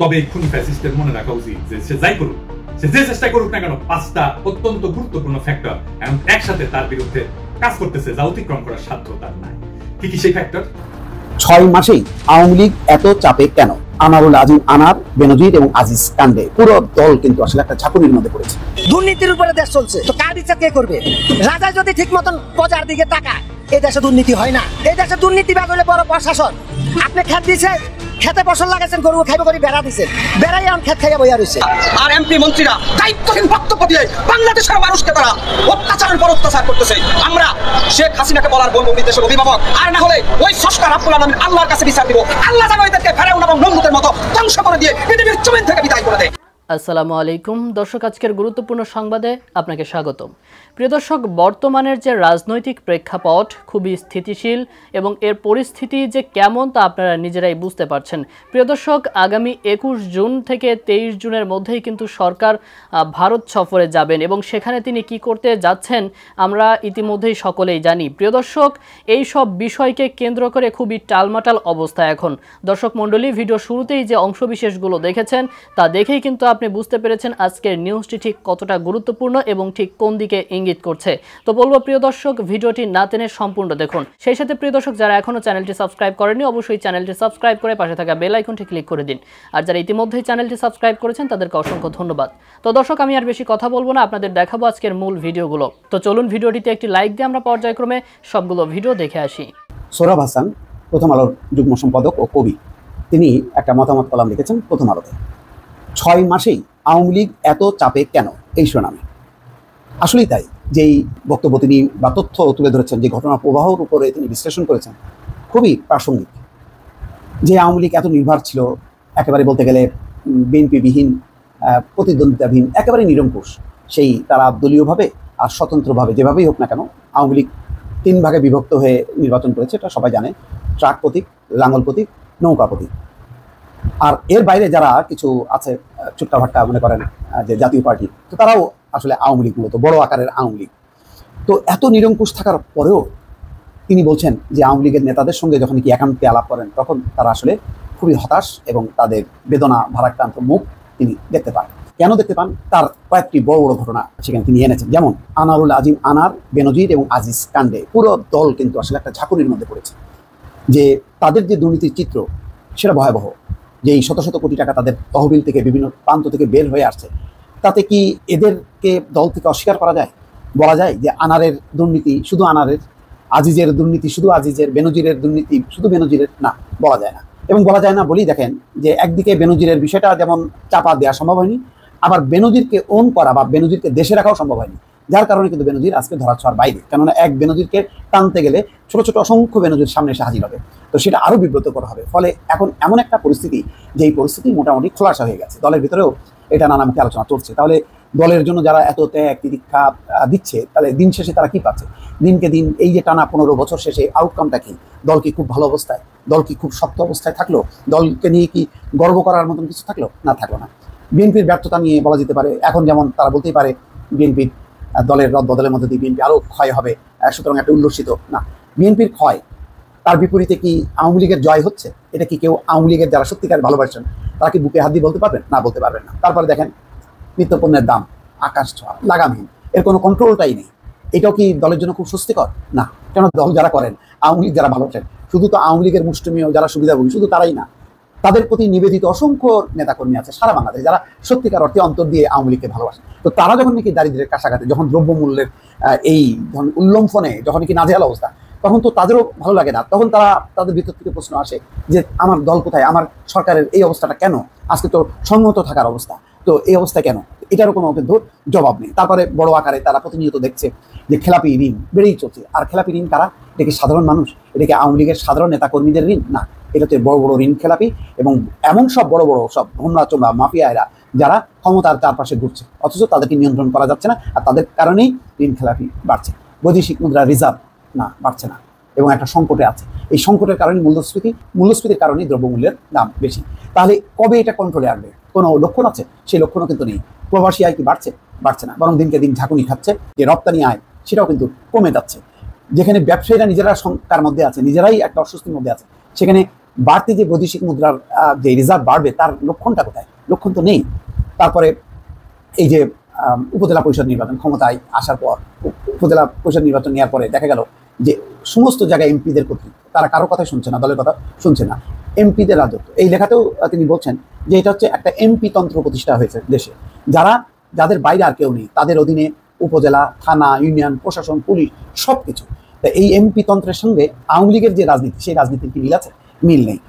তবে খুনি ফ্যাসিস্টের মনে রাখা উচিত যে সে যাই করুক, সে যে চেষ্টা করুক না কেন, 5টা অত্যন্ত গুরুত্বপূর্ণ ফ্যাক্টর এখন একসাথে তার বিরুদ্ধে কাজ করতেছে, যা অতিক্রম করার সাধ্য তার নাই। কি কি সেই ফ্যাক্টর? 6 মাসেই আওয়ামী লীগ এত চাপে কেন? আনারুল আজিম আনার, বেনজির এবং আজিজ কাণ্ডে পুরো দল কিন্তু আসলে একটা ঝাঁকুনির মধ্যে পড়েছে। দুর্নীতির উপরে দেশ চলছে, তো কার বিচার কে করবে? রাজা যদি ঠিক মতন প্রজার দিকে তাকায়, এই দেশে দুর্নীতি হয় না। এই দেশে দুর্নীতিবাজ হলে বড় প্রশাসন। আপনি খেত দিয়েছে, খেতে ফসল লাগাইছেন, গরু খাইব করে বেড়া দিচ্ছেন, বেড়াই এখন খেত খাইয়া বইয়া রয়েছে। আর এমপি মন্ত্রীরা দায়িত্বহীন বক্তব্য দিয়ে বাংলাদেশের মানুষকে তারা অত্যাচারের পর অত্যাচার করতেছে। আমরা শেখ হাসিনাকে বলার বলবো উনি দেশের অভিভাবক, আর না হলে ওই সরকার আব্দুল আলমীর আল্লাহর কাছে বিচার দিব। আল্লাহ যেন এদেরকে ফেরাউন এবং নমরুদের মতো ধ্বংস করে দিয়ে পৃথিবীর জমিন থেকে বিদায় করে দেয়। আসসালামু আলাইকুম দর্শক, আজকের গুরুত্বপূর্ণ সংবাদে আপনাকে স্বাগতম। প্রিয় দর্শক, বর্তমানের যে রাজনৈতিক প্রেক্ষাপট খুবই স্থিতিশীল এবং এর পরিস্থিতি যে কেমন তা আপনারা নিজেরাই বুঝতে পারছেন। প্রিয় দর্শক, আগামী 21 জুন থেকে 23 জুনের মধ্যেই কিন্তু সরকার ভারত সফরে যাবেন এবং সেখানে তিনি কি করতে যাচ্ছেন আমরা ইতিমধ্যেই সকলেই জানি। প্রিয় দর্শক, এই সব বিষয়কে কেন্দ্র করে খুবই টালমাটাল অবস্থা এখন। দর্শক মণ্ডলী, ভিডিও শুরুতেই যে অংশবিশেষগুলো দেখেছেন তা দেখেই কিন্তু আপনি বুঝতে পেরেছেন আজকের নিউজটি ঠিক কতটা গুরুত্বপূর্ণ এবং ঠিক কোন দিকে ইঙ্গিত করছে। তো বলবো প্রিয় দর্শক, ভিডিওটি না টেনে সম্পূর্ণ দেখুন। সেই সাথে প্রিয় দর্শক, যারা এখনো চ্যানেলটি সাবস্ক্রাইব করেনি অবশ্যই চ্যানেলটি সাবস্ক্রাইব করে পাশে থাকা বেল আইকনটি ক্লিক করে দিন। আর যারা ইতিমধ্যেই চ্যানেলটি সাবস্ক্রাইব করেছেন তাদেরকে অসংখ্য ধন্যবাদ। তো দর্শক, আমি আর বেশি কথা বলবো না, আপনাদের দেখাবো আজকের মূল ভিডিওগুলো। তো চলুন ভিডিওটিতে একটি লাইক দিয়ে আমরা পর্যায়ক্রমে সবগুলো ভিডিও দেখে আসি। সোহরাব হাসান, প্রথম আলোর যুগ্ম সম্পাদক ও কবি, তিনি একটা মতামত কলাম লিখেছেন প্রথম আলোতে। 6 মাসেই আওয়ামী লীগ এত চাপে কেন, এই শিরোনামে। আসলেই তাই, যেই বক্তব্য তিনি বা তথ্য তুলে ধরেছেন, যে ঘটনা প্রবাহের উপরে তিনি বিশ্লেষণ করেছেন, খুবই প্রাসঙ্গিক। যে আওয়ামী লীগ এত নির্ভর ছিল, একেবারে বলতে গেলে বিএনপিবিহীন, প্রতিদ্বন্দ্বিতাবিহীন, একেবারে নিরঙ্কুশ, সেই তারা দলীয়ভাবে আর স্বতন্ত্রভাবে যেভাবেই হোক না কেন আওয়ামী লীগ 3 ভাগে বিভক্ত হয়ে নির্বাচন করেছে, এটা সবাই জানে। ট্রাক প্রতীক, লাঙ্গল প্রতীক, নৌকা প্রতীক। আর এর বাইরে যারা কিছু আছে ছোট্টাভাট্টা মনে করেন যে জাতীয় পার্টি, তো তারাও আসলে আওয়ামী লীগ, মূলত বড় আকারের আওয়ামী লীগ। তো এত নিরঙ্কুশ থাকার পরেও তিনি বলছেন যে আওয়ামী লীগের নেতাদের সঙ্গে যখন কি একান্তে আলাপ করেন তখন তারা আসলে খুবই হতাশ এবং তাদের বেদনা ভারাক্রান্ত মুখ তিনি দেখতে পান। কেন দেখতে পান? তার কয়েকটি বড় বড় ঘটনা সেখানে তিনি এনেছেন। যেমন আনারুল আজিম আনার, বেনজির এবং আজিজ কাণ্ডে পুরো দল কিন্তু আসলে একটা ঝাঁকুনির মধ্যে পড়েছে। যে তাদের যে দুর্নীতির চিত্র সেটা ভয়াবহ। যে এই শত শত কোটি টাকা তাদের তহবিল থেকে বিভিন্ন প্রান্ত থেকে বের হয়ে আসছে, তাতে কি এদেরকে দল থেকে অস্বীকার করা যায়? বলা যায় যে আনারের দুর্নীতি শুধু আনারের, আজিজের দুর্নীতি শুধু আজিজের, বেনজিরের দুর্নীতি শুধু বেনজিরের? না, বলা যায় না। এবং বলা যায় না বলেই দেখেন যে একদিকে বেনজিরের বিষয়টা যেমন চাপা দেওয়া সম্ভব হয়নি, আবার বেনজিরকে ওন করা বা বেনজিরকে দেশে রাখাও সম্ভব হয়নি। যার কারণে কিন্তু বেনজির আজকে ধরাছোঁয়ার বাইরে। কেননা এক বেনজিরকে টানতে গেলে ছোট ছোট অসংখ্য বেনজির সামনে এসে হাজির হবে, তো সেটা আরও বিব্রতকর হবে। ফলে এখন এমন একটা পরিস্থিতি, যে এই পরিস্থিতি মোটামুটি খোলাসা হয়ে গেছে। দলের ভিতরেও এটা নানামুখী আলোচনা চলছে। তাহলে দলের জন্য যারা এত ত্যাগ তিতিক্ষা দিচ্ছে, তাহলে দিন শেষে তারা কি পাচ্ছে? দিনকে দিন এই যে টানা 15 বছর শেষে আউটকামটা কি? দল কি খুব ভালো অবস্থায়? দল কি খুব শক্ত অবস্থায় থাকলো? দলকে নিয়ে কি গর্ব করার মতন কিছু থাকলো? না, থাকলো না। বিএনপির ব্যর্থতা নিয়ে বলা যেতে পারে, এখন যেমন তারা বলতেই পারে বিএনপির দলের রদবদলের মধ্যে দিয়ে বিএনপি আরও ক্ষয় হবে, সুতরাং একটা উল্লসিত না। বিএনপির ক্ষয়, তার বিপরীতে কি আওয়ামী লীগের জয় হচ্ছে? এটা কি কেউ আওয়ামী লীগের যারা সত্যিকার ভালোবাসেন তারা কি বুকে হাত দিয়ে বলতে পারবেন? না, বলতে পারবেন না। তারপরে দেখেন নিত্যপণ্যের দাম আকাশ ছোঁয়া, লাগামহীন, এর কোনো কন্ট্রোলটাই নেই। এটাও কি দলের জন্য খুব স্বস্তিকর? না। কেন দল যারা করেন, আওয়ামী লীগ যারা ভালোবাসেন, শুধু তো আওয়ামী লীগের মুষ্টিমেয় যারা সুবিধাভোগী শুধু তারাই না, তাদের প্রতি নিবেদিত অসংখ্য নেতাকর্মী আছে সারা বাংলাদেশে যারা সত্যিকার অর্থে অন্তর দিয়ে আওয়ামী লীগকে ভালোবাসে। তো তারা যখন নাকি দারিদ্রের কাছাকাছি, যখন দ্রব্যমূল্যের এই ধরুন উল্লম্ফনে যখন নাকি নাজেহাল অবস্থা, তখন তো তাদেরও ভালো লাগে না। তখন তারা তাদের ভিতর থেকে প্রশ্ন আসে যে আমার দল কোথায়? আমার সরকারের এই অবস্থাটা কেন? আজকে তো সংহত থাকার অবস্থা, তো এই অবস্থা কেন? এটারও কোনো কিন্তু জবাব নেই। তারপরে বড় আকারে তারা প্রতিনিয়ত দেখছে যে খেলাপি ঋণ বেড়েই চলছে। আর খেলাপি ঋণ কারা? এটা কি সাধারণ মানুষ? এটা কি আওয়ামী লীগের সাধারণ নেতাকর্মীদের ঋণ? না, এটাতে বড় বড় ঋণ খেলাপি এবং এমন সব বড় বড় সব হোমরা চোমরা মাফিয়ারা যারা ক্ষমতার চারপাশে ঘুরছে, অথচ তাদেরকে নিয়ন্ত্রণ করা যাচ্ছে না। আর তাদের কারণেই ঋণ খেলাপি বাড়ছে। বৈদেশিক মুদ্রা রিজার্ভ না, বাড়ছে না এবং একটা সংকটে আছে। এই সংকটের কারণে মূল্যস্ফীতির কারণেই দ্রব্যমূল্যের দাম বেশি। তাহলে কবে এটা কন্ট্রোলে আসবে? কোনো লক্ষণ আছে? সেই লক্ষণও কিন্তু নেই। প্রবাসী আয় কি বাড়ছে? বাড়ছে না, বরং দিনকে দিন ঝাঁকুনি খাচ্ছে। যে রপ্তানি আয় সেটাও কিন্তু কমে যাচ্ছে। যেখানে ব্যবসায়ীরা নিজেরা শঙ্কার মধ্যে আছে, নিজেরাই একটা অস্বস্তির মধ্যে আছে, সেখানে বাড়তি যে বৈদেশিক মুদ্রার যে রিজার্ভ বাড়বে তার লক্ষণটা কোথায়? লক্ষণ তো নেই। তারপরে এই যে উপজেলা পরিষদ নির্বাচন ক্ষমতায় আসার পর উপজেলা পরিষদ নির্বাচন নেওয়ার পরে দেখা গেল যে সমস্ত জায়গায় এমপিদের কর্তৃত্ব, তারা কারো কথা শুনছে না, দলের কথা শুনছে না, এমপিদের রাজত্ব। এই লেখাতেও তিনি বলছেন যে এটা হচ্ছে একটা এমপি তন্ত্র প্রতিষ্ঠা হয়েছে দেশে, যাদের বাইরে আর কেউ নেই, তাদের অধীনে উপজেলা, থানা, ইউনিয়ন, প্রশাসন, পুলিশ সব কিছু। এই এমপি তন্ত্রের সঙ্গে আওয়ামী লীগের যে রাজনীতি, সেই রাজনীতির কি মিল আছে? মিল নেই।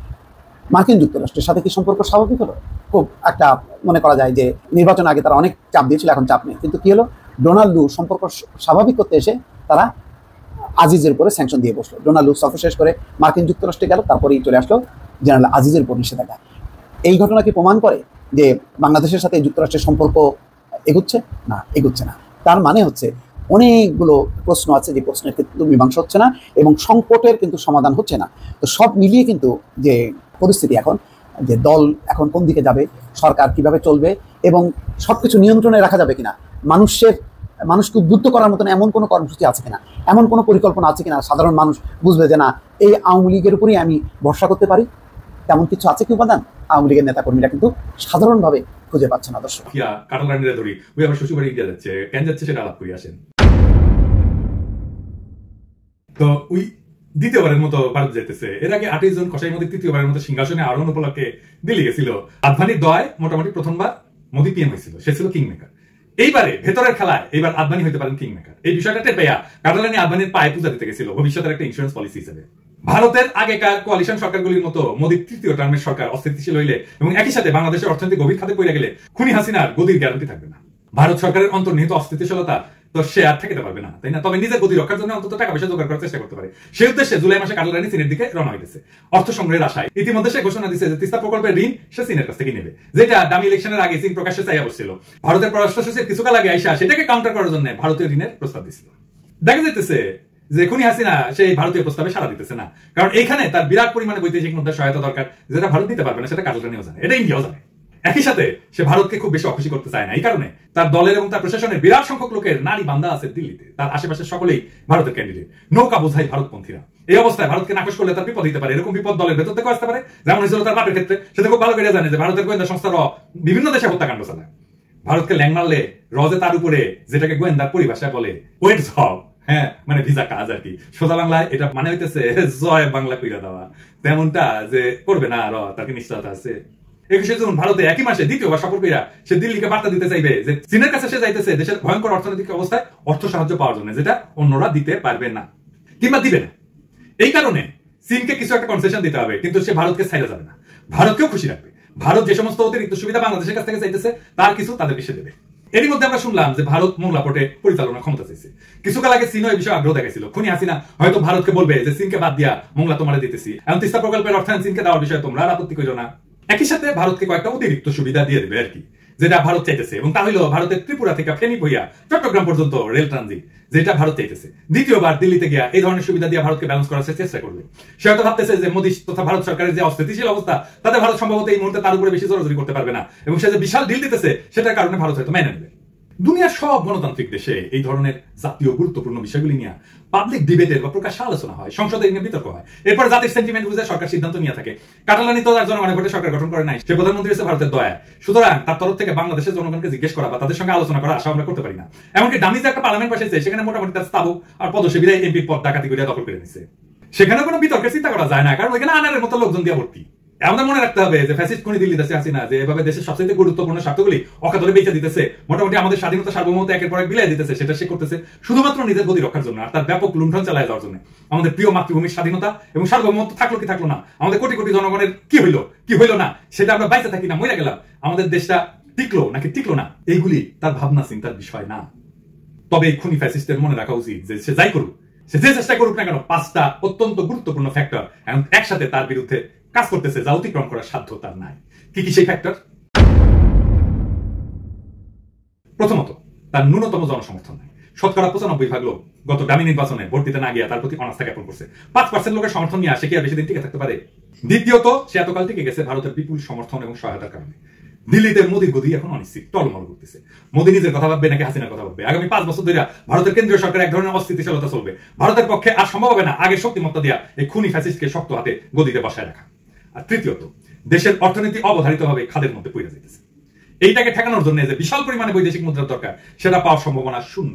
মার্কিন যুক্তরাষ্ট্রের সাথে কি সম্পর্ক স্বাভাবিক হলো? খুব একটা মনে করা যায় যে নির্বাচন আগে তারা অনেক চাপ দিয়েছিল, এখন চাপ নেই। কিন্তু কি হলো, ডোনাল্ড লু সম্পর্ক স্বাভাবিক করতে এসে তারা আজিজের উপরে স্যাংশন দিয়ে বসলো। ডোনাল্ড লু সফর শেষ করে মার্কিন যুক্তরাষ্ট্রে গেল, তারপরেই চলে আসলো জেনারেল আজিজের উপর নিষেধাজ্ঞা। এই ঘটনা কি প্রমাণ করে যে বাংলাদেশের সাথে যুক্তরাষ্ট্রের সম্পর্ক এগুচ্ছে? না, এগুচ্ছে না। তার মানে হচ্ছে অনেকগুলো প্রশ্ন আছে, যে প্রশ্নের কিন্তু মীমাংসা হচ্ছে না এবং সংকটের কিন্তু সমাধান হচ্ছে না। তো সব মিলিয়ে কিন্তু যে পরিস্থিতি এখন, যে দল এখন কোন দিকে যাবে, সরকার কিভাবে চলবে এবং সব কিছু নিয়ন্ত্রণে রাখা যাবে কিনা, মানুষকে উদ্বুদ্ধ করার মতন এমন কোনো কর্মসূচি আছে কিনা, এমন কোনো পরিকল্পনা আছে কিনা, সাধারণ মানুষ বুঝবে যে না, এই আওয়ামী লীগের উপরেই আমি ভরসা করতে পারি, তেমন কিছু আছে কি উপাদান? আওয়ামী লীগের নেতাকর্মীরা কিন্তু সাধারণভাবে খুঁজে পাচ্ছে না। দর্শক, কাটালানিরা ধরি, ওই আবার শ্বশুরবাড়ি ইন্ডিয়া যাচ্ছে, কেন যাচ্ছে সেটা আলাপ করে আসেন। তো ওই দ্বিতীয়বারের মতো ভারত যেতেছে। এর আগে 28 জন কসাই মোদী তৃতীয়বারের মতো সিংহাসনে আরোহণ উপলক্ষে দিল্লি গেছিল। আদভানির দয় মোটামুটি প্রথমবার মোদী পিএম হয়েছিল, সে ছিল কিং মেকার। এইবারে ভেতরের খেলায় এইবার আদভানি হইতে পারেন কিং মেকার। এই বিষয়টা টেপাইয়া কাটালানি আদভানির পায়ে পূজা দিতে গেছিল ভবিষ্যতের একটা ইন্স্যুরেন্স পলিসি হিসেবে। ভারতের আগেকার কোয়ালিশন সরকারগুলির মতো মোদীর তৃতীয় টার্মের সরকার অস্থিতিশীল হইলে এবং একই সাথে বাংলাদেশের অর্থনৈতিক গভীর খাতে পড়ে গেলে খুনি হাসিনার গদির গ্যারান্টি থাকবে না। ভারত সরকারের অন্তর্নিহিত অস্থিতিশীলতা তো সে আর ঠেকাতে পারবে না, তাই না? তবে নিজের গতি রক্ষার জন্য অন্তত টাকা পয়সা জোগাড় করার চেষ্টা করতে পারে। সেই উদ্দেশ্যে জুলাই মাসে কাটালানি চীনের দিকে রওনা হইতেছে অর্থ সংগ্রহের আশায়। ইতিমধ্যে সে ঘোষণা দিচ্ছে যে তিস্তা প্রকল্পের ঋণ সে চীনের কাছ থেকে নেবে, যেটা দামি ইলেকশনের আগে চীন প্রকাশ্যে চাইয়া বসছিল। ভারতের পররাষ্ট্র সচিব কিছুকাল আগে আইসা সেটাকে কাউন্টার করার জন্য ভারতীয় ঋণের প্রস্তাব দিছিল। দেখা যেতেছে যে খুনি হাসিনা সেই ভারতীয় প্রস্তাবে সাড়া দিতেছে না, কারণ এইখানে তার বিরাট পরিমাণে বৈদেশিক মুদ্রার সহায়তা দরকার, যেটা ভারত দিতে পারবে না, সেটা কাটালানিও জানে, এটা ইন্ডিয়াও জানে। একই সাথে সে ভারতকে খুব বেশি অখুশি করতে চায় না। এই কারণে তার দলের এবং তার প্রশাসনের বিরাট সংখ্যক লোকের নারী বান্ধা আছে দিল্লিতে। তার আশেপাশে সকলেই ভারতের ক্যান্ডিডেট, নৌকা বোঝাই ভারতপন্থীরা। এই অবস্থায় ভারতকে নাকশ করলে তার বিপদ হতে পারে। এরকম বিপদ দলের ভেতর থেকে আসতে পারে, যেমন হয়েছিল তার বাপের ক্ষেত্রে। সে তো খুব ভালো করে জানে যে ভারতের গোয়েন্দা সংস্থার বিভিন্ন দেশে হত্যাকাণ্ড চালায়। ভারতকে ল্যাং মারলে রজে তার উপরে, যেটাকে গোয়েন্দার পরিভাষায় বলে ওয়েট জব, হ্যাঁ মানে ভিসা কাজ আর কি। সোজা বাংলায় এটা মানে হইতেছে জয় বাংলা কইরা দেওয়া, তেমনটা যে করবে না আর তাকে নিশ্চয়তা আছে। 21শে জুন ভারতে একই মাসে দ্বিতীয়বার সফর কইরা সে দিল্লিকে বার্তা দিতে চাইবে যে চীনের কাছে সে যাইতেছে দেশের ভয়ঙ্কর অর্থনৈতিক অবস্থায় অর্থ সাহায্য পাওয়ার জন্য, যেটা অন্যরা দিতে পারবে না কিংবা দিবে না। এই কারণে চীনকে কিছু একটা কনসেশন দিতে হবে, কিন্তু সে ভারতকে ছাইড়া যাবে না, ভারতকেও খুশি রাখবে। ভারত যে সমস্ত অতিরিক্ত সুবিধা বাংলাদেশের কাছ থেকে চাইতেছে তার কিছু তাদের পিছিয়ে দেবে। এরই মধ্যে আমরা শুনলাম যে ভারত মোংলা পোর্টে পরিচালনা ক্ষমতা চাইছে। কিছুকাল আগে চীনও এই বিষয়ে আগ্রহ দেখাইছিল। খুনি হাসিনা হয়তো ভারতকে বলবে যে চীনকে বাদ দিয়া মোংলা তোমারে দিতেছি, এখন তিস্তা প্রকল্পের অর্থায়ন চীনকে দেওয়ার বিষয়ে তোমরা আপত্তি করো না। একই সাথে ভারতকে কয়েকটা অতিরিক্ত সুবিধা দিয়ে দেবে আর কি, যেটা ভারত চাইতেছে। এবং তা হলো ভারতের ত্রিপুরা থেকে ফেনী বইয়া চট্টগ্রাম পর্যন্ত রেল ট্রানজিট, যেটা ভারত চাইতেছে। দ্বিতীয়বার দিল্লিতে গিয়া এই ধরনের সুবিধা দিয়ে ভারতকে ব্যালেন্স করার চেষ্টা করবে। সে হয়তো ভাবতেছে যে মোদী তথা ভারত সরকারের যে অস্থিতিশীল অবস্থা, তাতে ভারত সম্ভবত এই মুহূর্তে তার উপরে বেশি জোরাজোরি করতে পারবে না, এবং সে যে বিশাল ডিল দিতেছে সেটার কারণে ভারত হয়তো মেনে নেবে। দুনিয়ার সব গণতান্ত্রিক দেশে এই ধরনের জাতীয় গুরুত্বপূর্ণ বিষয়গুলি নিয়ে পাবলিক ডিবেটের বা প্রকাশ্যে আলোচনা হয়, সংসদে নিয়ে বিতর্ক হয়, এরপর জাতির সেন্টিমেন্ট বুঝে সরকার সিদ্ধান্ত নিয়ে থাকে। কাটালানি তো আর জনগণের ভোটে সরকার গঠন করে নাই, সে প্রধানমন্ত্রী হচ্ছে ভারতের দয়া। সুতরাং তার তরফ থেকে বাংলাদেশের জনগণকে জিজ্ঞেস করা বা তাদের সঙ্গে আলোচনা করা আশা আমরা করতে পারি না। এমনকি ডামিতে একটা পার্লামেন্ট পাশে সেখানে মোটামুটি তার স্থাবক আর পদসেবীরা এমপির পদ ডাকাতি করে দখল করে নিচ্ছে। সেখানে কোনো বিতর্কের চিন্তা করা যায় না, কারণ ওইখানে আনারের মতো লোকজন দিয়ে ভর্তি। আমাদের মনে রাখতে হবে যে ফ্যাসিস্ট খুনি দিল্লি দেশে হাসিনা যে এভাবে দেশের সবচেয়ে গুরুত্বপূর্ণ স্বার্থগুলি অকাতরে বেঁচে দিতেছে, মোটামুটি আমাদের স্বাধীনতা সার্বভৌমত্ব একের পর এক বিলাই দিতেছে, সেটা সে করতেছে শুধুমাত্র নিজের গতি রক্ষার জন্য আর তার ব্যাপক লুণ্ঠন চালায় যাওয়ার জন্য। আমাদের প্রিয় মাতৃভূমির স্বাধীনতা এবং সার্বভৌমত্ব থাকলো কি থাকলো না, আমাদের কোটি কোটি জনগণের কি হইলো না, সেটা আমরা বাইরে থাকি না মরে গেলাম, আমাদের দেশটা টিকলো নাকি টিকলো না, এইগুলি তার ভাবনা চিন্তার বিষয় না। তবে এই খুনি ফ্যাসিস্টের মনে রাখা উচিত যে সে যাই করুক, সে যে চেষ্টা করুক না কেন, 5টা অত্যন্ত গুরুত্বপূর্ণ ফ্যাক্টর এবং একসাথে তার বিরুদ্ধে কাজ করতেছে, যা অতিক্রম করার সাধ্য তার নাই। কি কি সেই ফ্যাক্টর? প্রথমত, তার ন্যূনতম জনসমর্থন নাই। 95% লোক গত ডামি নির্বাচনে ভোট দিতে না গিয়ে তার প্রতি অনাস্থা জ্ঞাপন করছে। 5% লোকের সমর্থন নিয়ে আসে কি আর বেশি দিন টিকে থাকতে পারে? দ্বিতীয়ত, সে এতকাল টিকে গেছে ভারতের বিপুল সমর্থন এবং সহায়তার কারণে। দিল্লিতে মোদীর গদি এখন অনিশ্চিত, টলমল করতেছে। মোদী নিজের কথা ভাববে নাকি হাসিনার কথা ভাববে? আগামী 5 বছর ধরে ভারতের কেন্দ্রীয় সরকার এক ধরনের অস্থিতিশীলতা চলবে। ভারতের পক্ষে আর সম্ভব হবে না আগের শক্তিমত্তা দিয়া এই খুনি ফ্যাসিস্টকে শক্ত হাতে গদিতে বসায় রাখা। আর তৃতীয়ত দেশের অর্থনীতি অবধারিতভাবে খাদের মধ্যে পড়ে যেতেছে। এইটাকে ঠেকানোর জন্য যে বিশাল পরিমাণে বৈদেশিক মুদ্রার দরকার সেটা পাওয়ার সম্ভাবনা শূন্য।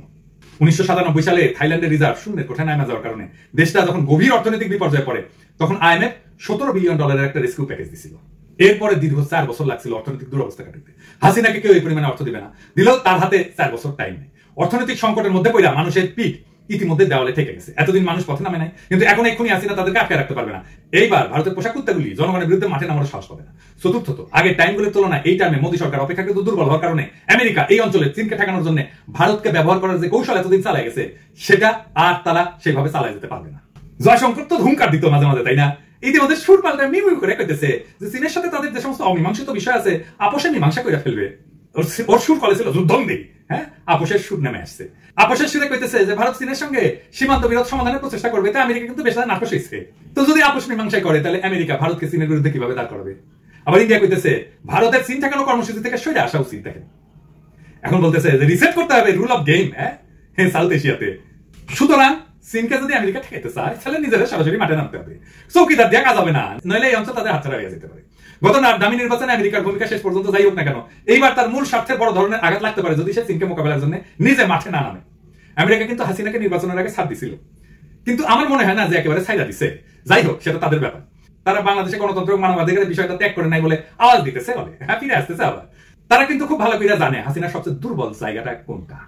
1997 সালে থাইল্যান্ডের রিজার্ভ শূন্যের কোঠায় নামা যাওয়ার কারণে দেশটা যখন গভীর অর্থনৈতিক বিপর্যয়ে পড়ে তখন IMF $17 বিলিয়ন একটা রেস্কিউ প্যাকেজ দিছিল। এরপরে দীর্ঘ 4 বছর লাগছিল অর্থনৈতিক দুরবস্থা কাটাতে। হাসিনাকে কেউ এই পরিমাণে অর্থ দিবে না, দিলেও তার হাতে 4 বছর টাইম নেই। অর্থনৈতিক সংকটের মধ্যে পড়া মানুষের পিঠ ইতিমধ্যে দেওয়ালে ঠেকে গেছে। এতদিন মানুষ পথে নামে নাই, কিন্তু এখন এক্ষুনি হাসিনা তাদেরকে আটকে রাখতে পারবে না। এইবার ভারতের পোশাক কুত্তাগুলি জনগণের বিরুদ্ধে মাঠে নামার সাহস পাবে না। চতুর্থত, আগের টাইমগুলোর তুলনায় এই টাইমে মোদী সরকার অপেক্ষাকৃত দুর্বল হওয়ার কারণে আমেরিকা এই অঞ্চলে চীনকে ঠেকানোর জন্য ভারতকে ব্যবহার করার যে কৌশল এতদিন চালাই গেছে সেটা আর তারা সেভাবে চালাই যেতে পারবে না। জয়শঙ্কর তো হুঙ্কার দিত মাঝে মাঝে, তাই না? ইতিমধ্যে সুর পাল্টা মিমি করে কইতেছে যে চীনের সাথে তাদের যে সমস্ত অমীমাংসিত বিষয় আছে আপোষে মীমাংসা করে ফেলবে। ওর সুর কলে ছিল যুদ্ধন্দি, হ্যাঁ, আপোষের সুর নেমে আসছে। আপোষের সুরে কইতেছে যে ভারত চীনের সঙ্গে সীমান্ত বিরোধ সমাধানের প্রচেষ্টা করবে, তাই আমেরিকা কিন্তু বেশ নাকশ হয়েছে। তো যদি আপোষ মীমাংসাই করে তাহলে আমেরিকা ভারতকে চীনের বিরুদ্ধে কিভাবে দাঁড় করবে? আবার ইন্ডিয়া কইতেছে ভারতের চীন ঠেকানো কর্মসূচি থেকে সরে আসা উচিত। দেখেন, এখন বলতেছে যে রিসেট করতে হবে রুল অফ গেম, হ্যাঁ, সাউথ এশিয়াতে। সুতরাং চীনকে যদি আমেরিকা ঠেকাইতে চায় তাহলে নিজেদের সরাসরি মাঠে নামতে হবে, চৌকিদার দিয়ে কাজ হবে না, নইলে এই অঞ্চল তাদের হাতছাড়া হয়ে যেতে পারে। গত দামি নির্বাচনে আমেরিকার ভূমিকা শেষ পর্যন্ত যাই হোক না কেন, এইবার তার মূল স্বার্থের বড় ধরনের আঘাত লাগতে পারে যদি সে চীনকে মোকাবেলার জন্য নিজে মাঠে না নামে। আমেরিকা কিন্তু হাসিনাকে নির্বাচনের আগে ছাড় দিছিল, কিন্তু আমার মনে হয় না যে একেবারে ছাইড়া দিছে। যাই হোক, সেটা তাদের ব্যাপার। তারা বাংলাদেশে গণতন্ত্র মানবাধিকারের বিষয়টা ত্যাগ করে নাই বলে আওয়াজ দিতেছে, বলে হ্যাঁ ফিরে আসতেছে। আবার তারা কিন্তু খুব ভালো করে জানে হাসিনার সবচেয়ে দুর্বল জায়গাটা কোনটা,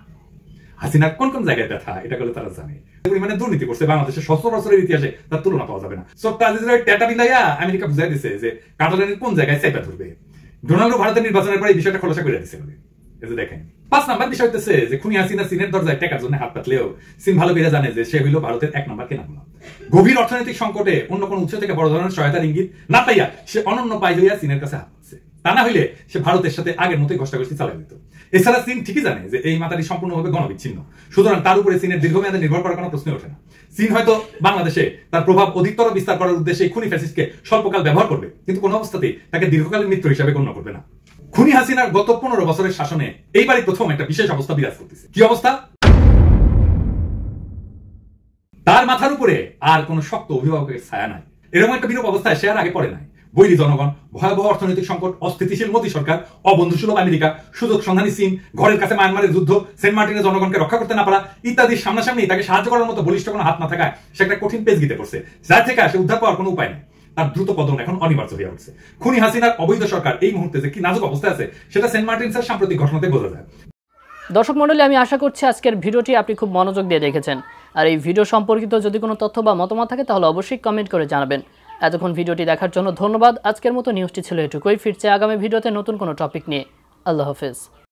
হাসিনার কোন কোন জায়গায় ব্যথা, এটা করে তারা জানে। পরিমাণে দুর্নীতি করছে বাংলাদেশের 100 বছরের ইতিহাসে তার তুলনা পাওয়া যাবে না। ডেটা মিলাইয়া আমেরিকা বুঝাই দিছে যে কাটালানির কোন জায়গায় চেপে ধরবে। ডোনাল্ড ভারতের নির্বাচনের পরে এই বিষয়টা খোলাসা করে দিচ্ছে। দেখেন, 5 নাম্বার বিষয় হচ্ছে যে খুনি হাসিনা চীনের দরজায় টেকার জন্য হাত পাতলেও চীন ভালো করে জানে যে সে হইল ভারতের 1 নাম্বার কেনাগুলো। গভীর অর্থনৈতিক সংকটে অন্য কোন উৎস থেকে বড় ধরনের সহায়তার ইঙ্গিত না পাইয়া সে অনন্য পাই হইয়া চীনের কাছে হাত পাচ্ছে। তা না হইলে সে ভারতের সাথে আগের মতোই ঘষ্টাঘষ্টি চালাই দিত। এছাড়া চীন ঠিকই জানে যে এই মাতারি সম্পূর্ণভাবে গণবিচ্ছিন্ন, সুতরাং তার উপরে চীনের দীর্ঘমেয়াদে নির্ভর করার কোনো প্রশ্নই ওঠে না। চীন হয়তো বাংলাদেশে তার প্রভাব অধিকতর বিস্তার করার উদ্দেশ্যে খুনি ফ্যাসিস্টকে স্বল্পকাল ব্যবহার করবে, কিন্তু কোনো অবস্থাতেই তাকে দীর্ঘকালীন মিত্র হিসাবে গণ্য করবে না। খুনি হাসিনার গত 15 বছরের শাসনে এইবারই প্রথম একটা বিশেষ অবস্থা বিরাজ করতেছে। কি অবস্থা? তার মাথার উপরে আর কোন শক্ত অভিভাবকের ছায়া নাই। এরকম একটা বিরূপ অবস্থায় সে আর আগে পড়ে নাই। বৈরী জনগণ, ভয়াবহ অর্থনৈতিক সংকট, অস্থিতিশীল মোদী সরকার, অবন্ধুসুলভ আমেরিকা, সুযোগ সন্ধানী চীন, ঘরের কাছে মায়ানমারের যুদ্ধ, সেন্ট মার্টিনের জনগণকে রক্ষা করতে না পারা ইত্যাদি সামনাসামনি তাকে সাহায্য করার মতো বলিষ্ঠ কোনো হাত না থাকায় সে একটা কঠিন পেজ গিতে পড়ছে, যার থেকে আসে উদ্ধার পাওয়ার কোনো উপায় নেই। তার দ্রুত পতন এখন অনিবার্য হয়ে উঠছে। খুনি হাসিনার অবৈধ সরকার এই মুহূর্তে যে কি নাজুক অবস্থায় আছে সেটা সেন্ট মার্টিনসের সাম্প্রতিক ঘটনাতে বোঝা যায়। দর্শক মণ্ডলী, আমি আশা করছি আজকের ভিডিওটি আপনি খুব মনোযোগ দিয়ে দেখেছেন। আর এই ভিডিও সম্পর্কিত যদি কোনো তথ্য বা মতামত থাকে তাহলে অবশ্যই কমেন্ট করে জানাবেন। এতক্ষণ ভিডিওটি দেখার জন্য ধন্যবাদ। আজকের মতো নিউজটি ছিল এটুকুই। ফিরছে আগামী ভিডিওতে নতুন কোনো টপিক নিয়ে। আল্লাহ হাফেজ।